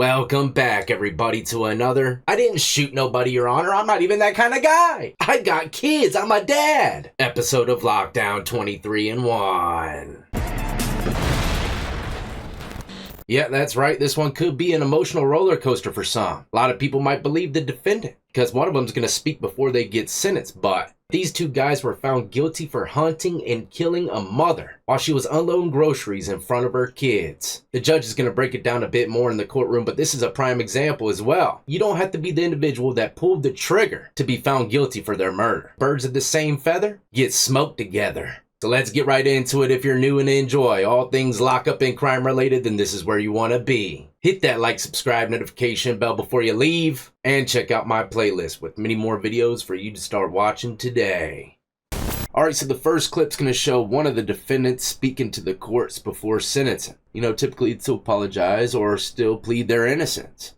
Welcome back, everybody, to another I didn't shoot nobody, Your Honor. I'm not even that kind of guy. I got kids. I'm a dad. Episode of Lockdown 23 and 1. Yeah, that's right. This one could be an emotional roller coaster for some. A lot of people might believe the defendant because one of them's going to speak before they get sentenced, but these two guys were found guilty for hunting and killing a mother while she was unloading groceries in front of her kids. The judge is going to break it down a bit more in the courtroom, but this is a prime example as well. You don't have to be the individual that pulled the trigger to be found guilty for their murder. Birds of the same feather get smoked together. So let's get right into it. If you're new and enjoy all things lockup and crime related, then this is where you want to be. Hit that like, subscribe, notification bell before you leave, and check out my playlist with many more videos for you to start watching today. Alright, so the first clip's going to show one of the defendants speaking to the courts before sentencing. You know, typically to apologize or still plead their innocence.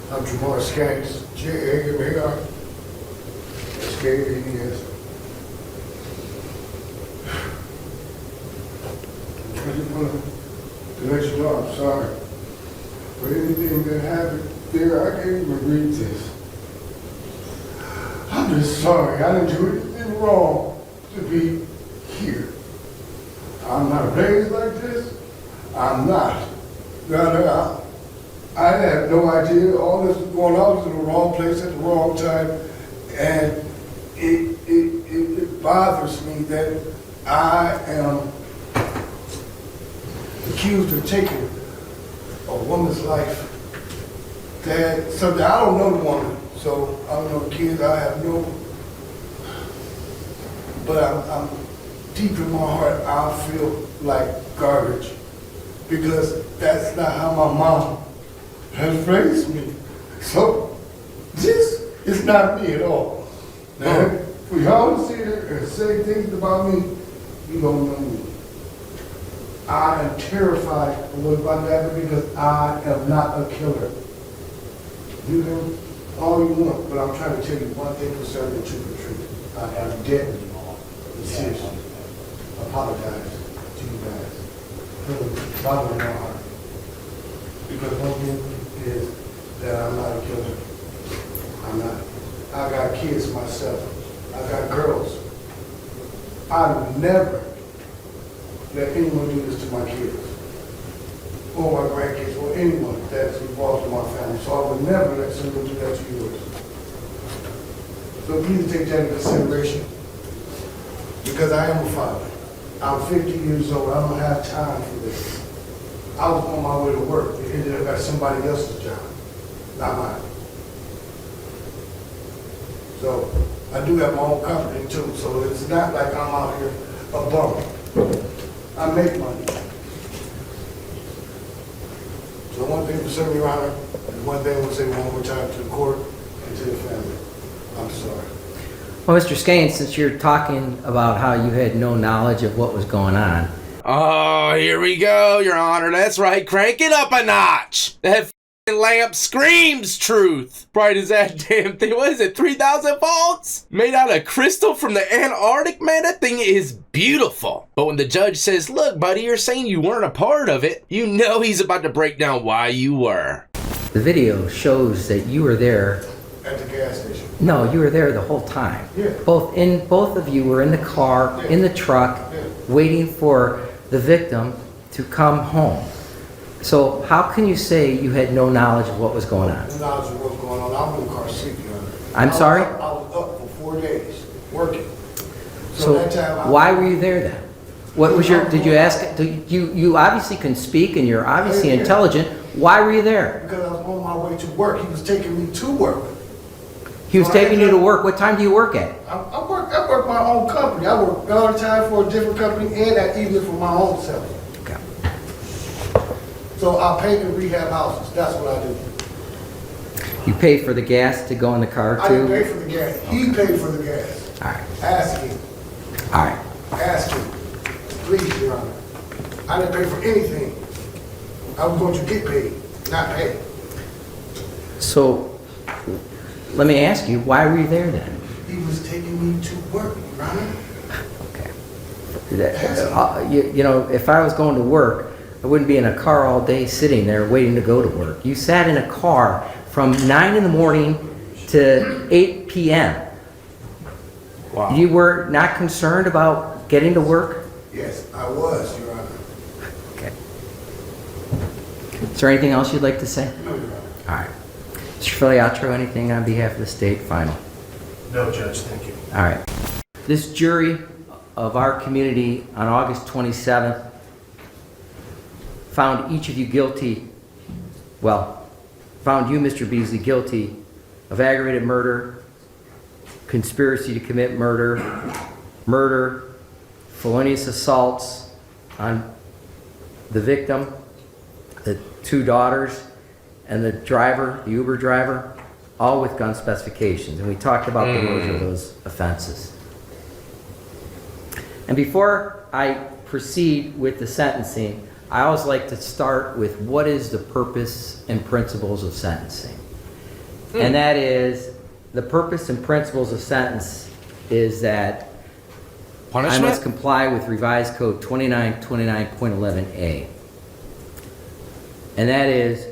I'm Jamar Skanes, J-A-M-A-R. Skanes. I just want to let you know I'm sorry for anything that happened there. I can't even read this. I'm just sorry. I didn't do anything wrong to be here. I'm not raised like this. I'm not. No, I had no idea all this was going on. I was in the wrong place at the wrong time. And it bothers me that I am accused of taking a woman's life. That something I don't know the woman, so I don't know the kids. I have no. But I'm deep in my heart. I feel like garbage because that's not how my mom has raised me. So this is not me at all. Now, for y'all to sit here and say things about me, you don't know me. I am terrified of what's about to happen because I am not a killer. You know, all you want, but I'm trying to tell you one thing concerning the truth. I am dead with you all. Seriously. Apologize to you guys. Really, bottom of my heart. Because one thing is that I'm not a killer. I'm not. I got kids myself. I got girls. I would never let anyone do this to my kids or my grandkids or anyone that's involved in my family. So I would never let someone do that to yours. So please take that into consideration because I am a father. I'm 50 years old. I don't have time for this. I was on my way to work. It ended up at somebody else's job, not mine. So I do have my own company too, so it's not like I'm out here a bum. I make money. So one thing for certain, Your Honor, and one thing I want to say one more time to the court and to the family. I'm sorry. Well, Mr. Skanes, since you're talking about how you had no knowledge of what was going on. Oh, here we go, Your Honor. That's right. Crank it up a notch. That lamp screams truth. Bright as that damn thing. What is it? 3,000 volts? Made out of crystal from the Antarctic? Man, that thing is beautiful. But when the judge says, look, buddy, you're saying you weren't a part of it, you know he's about to break down why you were. The video shows that you were there. At the gas station. No, you were there the whole time. Yeah. Both of you were in the car, Yeah. in the truck, Yeah. waiting for the victim to come home. So how can you say you had no knowledge of what was going on? No knowledge of what's going on. I was in the car sleeping. I'm sorry? I was up for 4 days working. So that time why were you there then? What was your, did you ask, you obviously can speak and you're obviously Yeah. intelligent. Why were you there? Because I was on my way to work. He was taking me to work. He was taking you to work. What time do you work at? I work my own company. I work all the time for a different company and at evening for my own self. Okay. So I pay to rehab houses. That's what I do. You pay for the gas to go in the car I didn't pay too? for the gas. He paid for the gas. All right. Ask him. All right. Ask him. Please, Your Honor. I didn't pay for anything. I was going to get paid, not pay. So, let me ask you, why were you there then? He was taking me to work, Your Honor. Okay. You know, if I was going to work, I wouldn't be in a car all day sitting there waiting to go to work. You sat in a car from 9 in the morning to 8 p.m. Wow. You were not concerned about getting to work? Yes, I was, Your Honor. Okay. Is there anything else you'd like to say? No, Your Honor. All right. Mr. Filiatro, anything on behalf of the state? Final. No, Judge, thank you. All right. This jury of our community on August 27th found each of you guilty, well, found you, Mr. Beasley, guilty of aggravated murder, conspiracy to commit murder, felonious assaults on the victim, the 2 daughters, and the driver, the Uber driver, all with gun specifications. And we talked about the nature of those offenses. And before I proceed with the sentencing, I always like to start with what is the purpose and principles of sentencing. And that is, the purpose and principles of sentence is that I must comply with revised code 2929.11a. And that is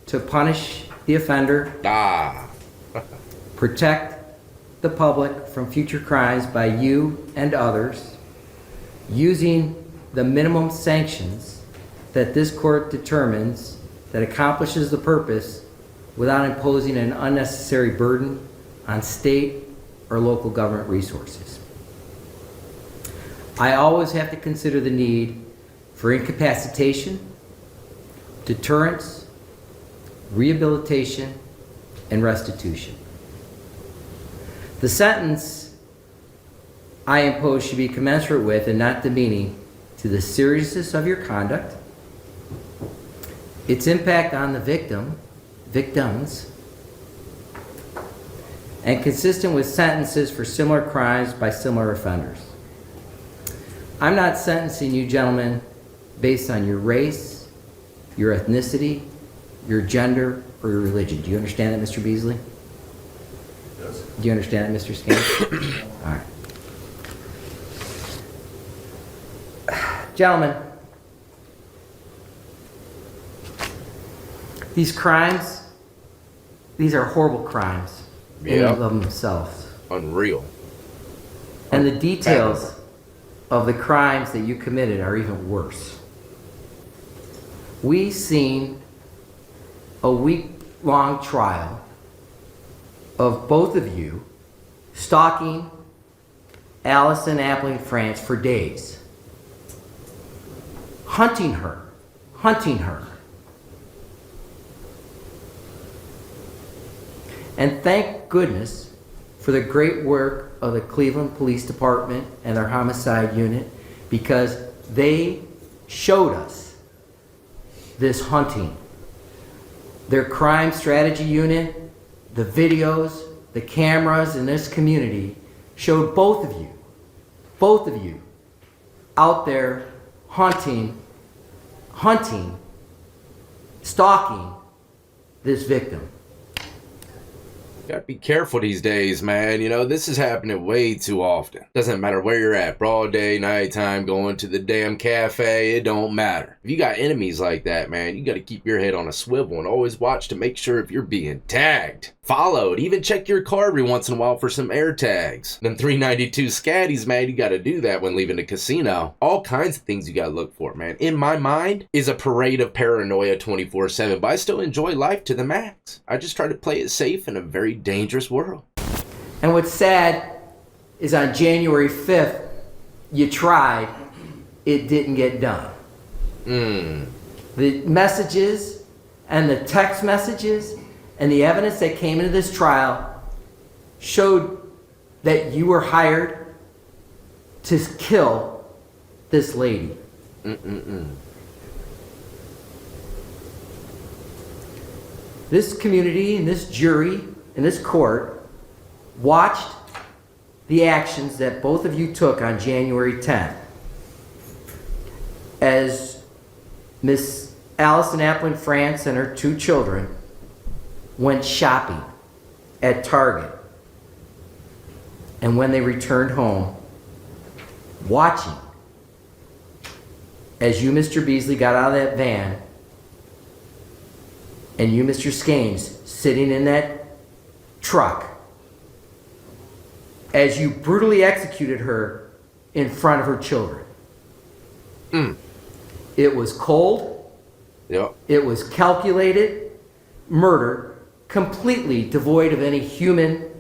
to punish the offender, protect the public from future crimes by you and others, using the minimum sanctions that this court determines that accomplishes the purpose without imposing an unnecessary burden on state or local government resources. I always have to consider the need for incapacitation, deterrence, rehabilitation, and restitution. The sentence I impose should be commensurate with and not demeaning to the seriousness of your conduct, its impact on the victims, and consistent with sentences for similar crimes by similar offenders. I'm not sentencing you gentlemen based on your race, your ethnicity, your gender, or your religion. Do you understand that, Mr. Beasley? Yes. Do you understand that, Mr. Skanes? All right. Gentlemen, these crimes, these are horrible crimes in and of themselves. Unreal. And the details of the crimes that you committed are even worse. We seen a week-long trial of both of you stalking Alyson Appling-France for days. Hunting her. And thank goodness for the great work of the Cleveland Police Department and their homicide unit, because they showed us this hunting. Their crime strategy unit, the videos, the cameras in this community showed both of you out there hunting, stalking this victim. Gotta be careful these days, man. You know, this is happening way too often. Doesn't matter where you're at, broad day, nighttime, going to the damn cafe, it don't matter. If you got enemies like that, man, you gotta keep your head on a swivel and always watch to make sure if you're being tagged, followed, even check your car every once in a while for some air tags. Them 392 scatties, man, you gotta do that when leaving the casino. All kinds of things you gotta look for, man. In my mind is a parade of paranoia 24/7, but I still enjoy life to the max. I just try to play it safe in a very dangerous world. And what's sad is on January 5th, you tried, it didn't get done. The messages and the text messages and the evidence that came into this trial showed that you were hired to kill this lady. This community and this jury and this court watched the actions that both of you took on January 10th as Miss Alyson Appling-France and her 2 children went shopping at Target. And when they returned home, watching as you, Mr. Beasley, got out of that van, and you, Mr. Skanes, sitting in that truck, as you brutally executed her in front of her children. It was cold. Yep. It was calculated murder, completely devoid of any humanity.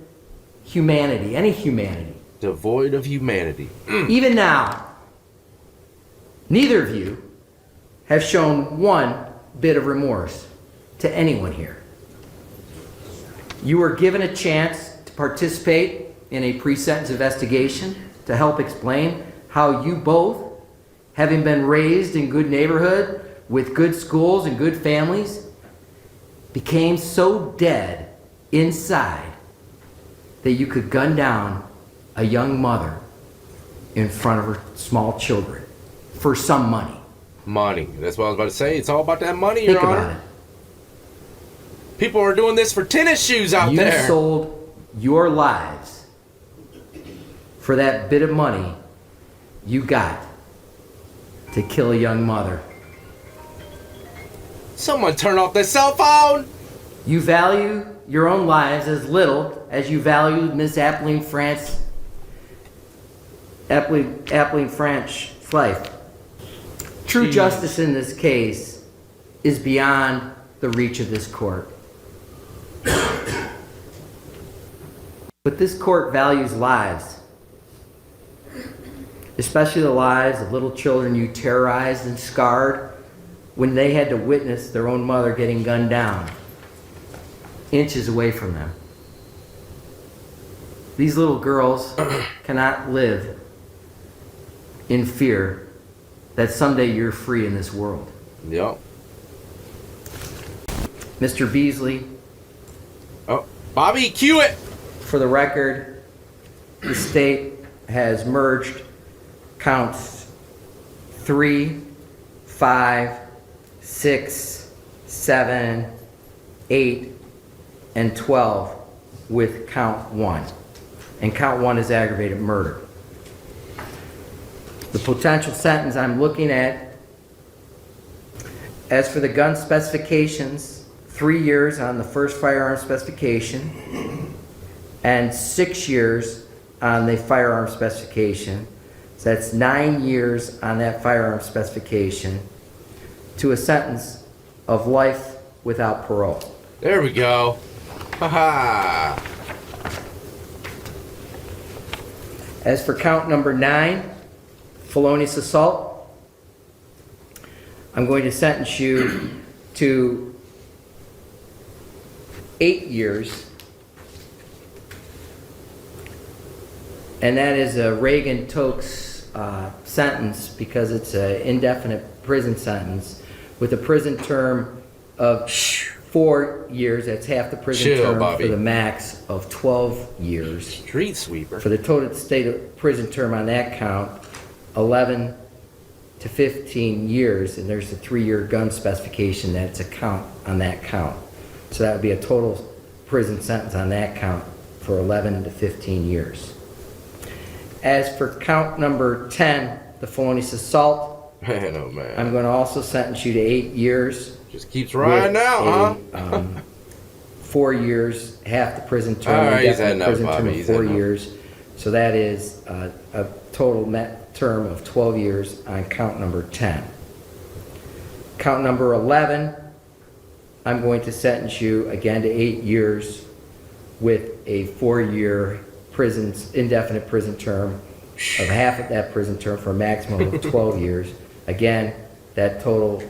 Devoid of humanity. Even now, neither of you have shown one bit of remorse to anyone here. You were given a chance to participate in a pre-sentence investigation to help explain how you both, having been raised in good neighborhood with good schools and good families, became so dead inside that you could gun down a young mother in front of her small children for some money. Money. That's what I was about to say. It's all about that money, Think Your Honor. about it. People are doing this for tennis shoes out You there. sold your lives for that bit of money you got to kill a young mother. Someone turn off their cell phone. You value your own lives as little as you valued Miss Appling-France life. True Jeez. justice in this case is beyond the reach of this court. But this court values lives, especially the lives of little children you terrorized and scarred when they had to witness their own mother getting gunned down, inches away from them. These little girls cannot live in fear that someday you're free in this world. Yep. Mr. Beasley, Oh, Bobby, cue it. for the record, the state has merged counts 3, 5, 6, 7, 8, and 12 with count 1. And count 1 is aggravated murder. The potential sentence I'm looking at, as for the gun specifications, 3 years on the first firearm specification and 6 years on the firearm specification. So that's 9 years on that firearm specification to a sentence of life without parole. There we go. Haha. As for count number 9, felonious assault, I'm going to sentence you to 8 years. And that is a Reagan-Tokes sentence because it's an indefinite prison sentence with a prison term of 4 years. That's half the prison Chill, term Bobby. for the max of 12 years. Street sweeper. For the total state prison term on that count, 11 to 15 years, and there's a 3-year gun specification that's a count on that count. So that would be a total prison sentence on that count for 11 to 15 years. As for count number 10, the felonious assault, Man, oh man. I'm going to also sentence you to 8 years. Just keeps riding out, huh? 4 years, half the prison term, All right, he's indefinite had enough, prison term Bobby, of he's 4 had enough. years. So that is a total net term of 12 years on count number 10. Count number 11, I'm going to sentence you again to 8 years with a 4-year indefinite prison term of half of that prison term for a maximum of 12 years. Again, that total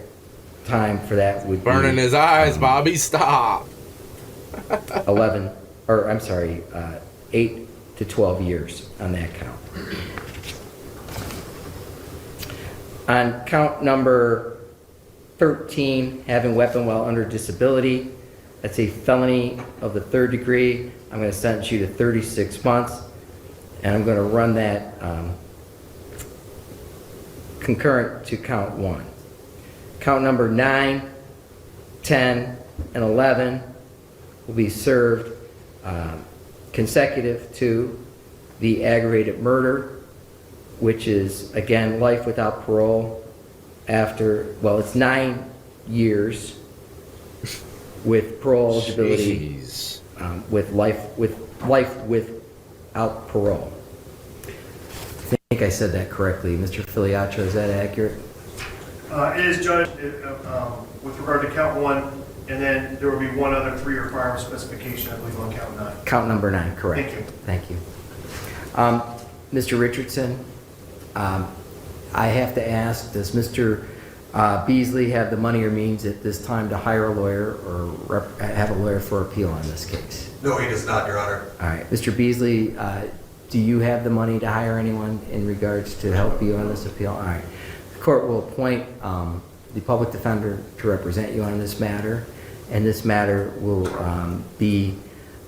time for that would be Burning his eyes, Bobby. Stop. 8 to 12 years on that count. On count number 13, having weapon while under disability, that's a felony of the 3rd degree. I'm going to sentence you to 36 months, and I'm going to run that concurrent to count 1. Count number 9, 10, and 11 will be served consecutive to the aggravated murder, which is, again, life without parole after, well, it's 9 years with parole eligibility, Jeez. with life without parole. I think I said that correctly. Mr. Filiacho, is that accurate? It is, Judge, with regard to count 1, and then there will be one other 3-year firearm specification, I believe, on count 9. Count number 9, correct. Thank you. Thank you. Mr. Richardson, I have to ask, does Mr. Beasley have the money or means at this time to hire a lawyer or have a lawyer for appeal on this case? No, he does not, Your Honor. All right. Mr. Beasley, do you have the money to hire anyone in regards to help you on this appeal? All right. The court will appoint the public defender to represent you on this matter, and this matter will be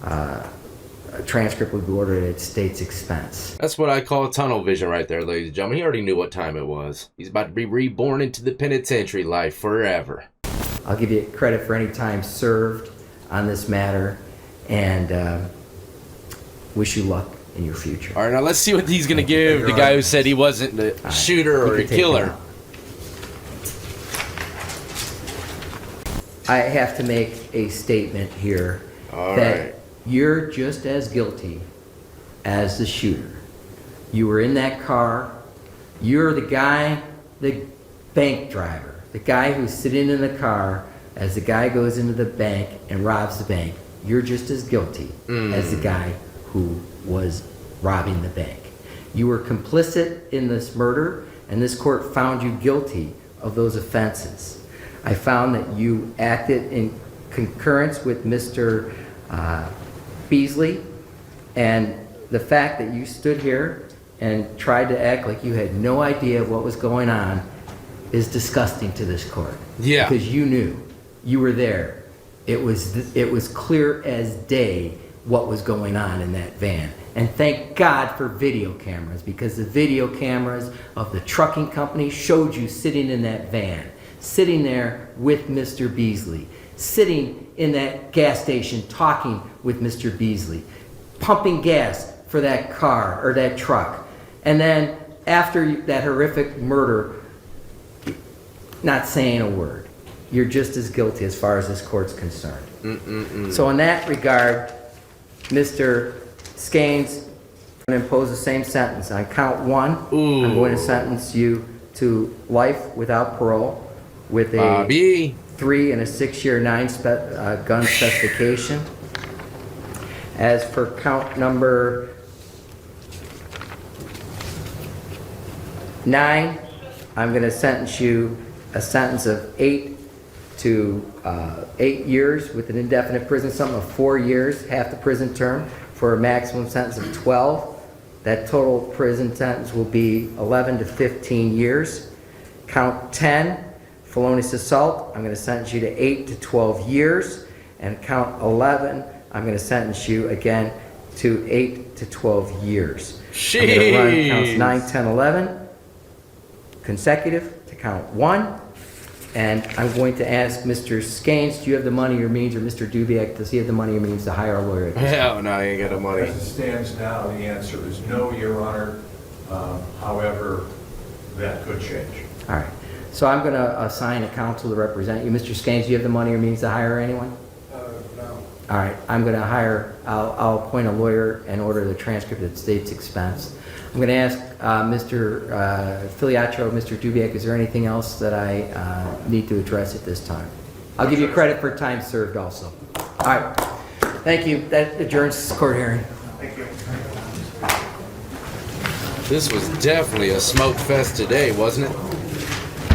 a transcript will be ordered at state's expense. That's what I call tunnel vision right there, ladies and gentlemen. He already knew what time it was. He's about to be reborn into the penitentiary life forever. I'll give you credit for any time served on this matter, and wish you luck in your future. All right, now let's see what he's going to give the guy who said he wasn't the shooter or a killer. I have to make a statement here All that right. you're just as guilty as the shooter. You were in that car. You're the guy, the bank driver, the guy who's sitting in the car as the guy goes into the bank and robs the bank. You're just as guilty as the guy who was robbing the bank. You were complicit in this murder, and this court found you guilty of those offenses. I found that you acted in concurrence with Mr. Beasley, and the fact that you stood here and tried to act like you had no idea what was going on is disgusting to this court. Yeah. Because you knew. You were there. It was clear as day what was going on in that van. And thank God for video cameras, because the video cameras of the trucking company showed you sitting in that van, sitting there with Mr. Beasley, sitting in that gas station talking with Mr. Beasley, pumping gas for that car or that truck. And then after that horrific murder, not saying a word. You're just as guilty as far as this court's concerned. So in that regard, Mr. Skanes, I'm going to impose the same sentence. On count 1, I'm going to sentence you to life without parole with a 3 and a 6-year 9 gun specification. As for count number 9, I'm going to sentence you a sentence of 8 years with an indefinite prison sentence of 4 years, half the prison term, for a maximum sentence of 12. That total prison sentence will be 11 to 15 years. Count 10, felonious assault, I'm going to sentence you to 8 to 12 years. And count 11, I'm going to sentence you again to 8 to 12 years. I'm going to run counts 9, 10, 11 consecutive to count 1. And I'm going to ask Mr. Skanes, do you have the money or means, or Mr. Dubiak, does he have the money or means to hire a lawyer? Hell no, you ain't got the money. As it stands now, the answer is no, Your Honor. However, that could change. All right. So I'm going to assign a counsel to represent you. Mr. Skanes, do you have the money or means to hire anyone? No. All right. I'm going to I'll appoint a lawyer and order the transcript at state's expense. I'm going to ask Mr. Filiacho, Mr. Dubiak, is there anything else that I need to address at this time? I'll give you credit for time served also. All right. Thank you. That adjourns this court hearing. Thank you. This was definitely a smoke fest today, wasn't it?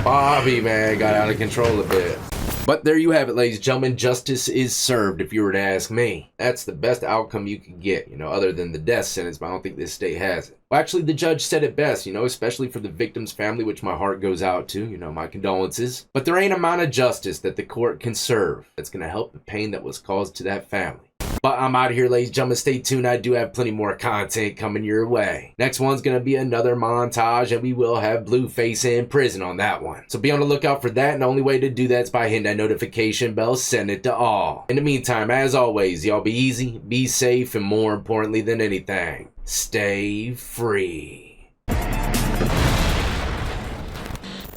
Bobby, man, got out of control a bit. But there you have it, ladies and gentlemen. Justice is served, if you were to ask me. That's the best outcome you could get, other than the death sentence, but I don't think this state has it. Well, actually, the judge said it best, especially for the victim's family, which my heart goes out to, my condolences. But there ain't amount of justice that the court can serve that's going to help the pain that was caused to that family. But I'm out of here, ladies and gentlemen. Stay tuned. I do have plenty more content coming your way. Next one's going to be another montage, and we will have Blueface in prison on that one. So be on the lookout for that, and the only way to do that is by hitting that notification bell, send it to all. In the meantime, as always, y'all be easy, be safe, and more importantly than anything, stay free.